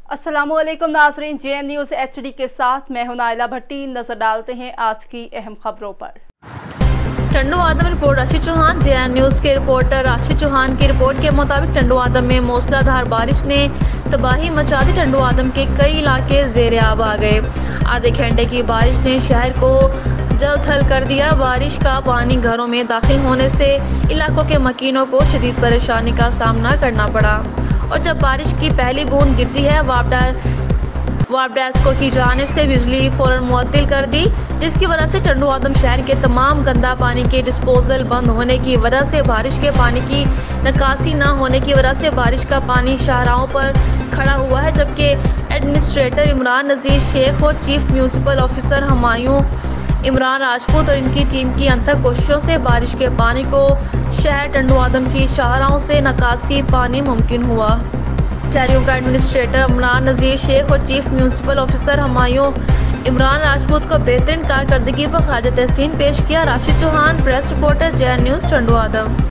अस्सलामुअलैकुम नाज़रीन, JN news HD के साथ मैं हूं नाइला भट्टी। नजर डालते हैं आज की अहम खबरों पर। Tando Adam report Rashid Chauhan. JN news के रिपोर्टर राशिद चौहान की रिपोर्ट के मुताबिक टंडो आदम में मूसलाधार बारिश ने तबाही मचा दी। टंडो आदम के कई इलाके ज़ेरे आब आ गए। आधे घंटे की बारिश ने शहर को जल थल कर दिया। बारिश का पानी घरों में दाखिल होने से इलाकों के मकीनों को शदीद परेशानी का सामना करना पड़ा और जब बारिश की पहली बूंद गिरती है वापडेस्को की जानिब से बिजली फौरन मुअत्तिल कर दी, जिसकी वजह से टंडो आदम शहर के तमाम गंदा पानी के डिस्पोजल बंद होने की वजह से बारिश के पानी की निकासी न होने की वजह से बारिश का पानी शाहराहों पर खड़ा हुआ है, जबकि एडमिनिस्ट्रेटर इमरान नज़ीर शेख और chief municipal officer Humayun Imran Rajput और इनकी टीम की अनथक कोशिशों से बारिश के पानी को शहर टंडो आदम की शाहराहों से निकासी पानी मुमकिन हुआ। शहरियों का एडमिनिस्ट्रेटर इमरान नज़ीर शेख और chief municipal officer Humayun Imran Rajput को बेहतरीन कारकर्दगी पर खराज तहसीन पेश किया। Rashid Chauhan, press reporter, JN news, Tando आदम।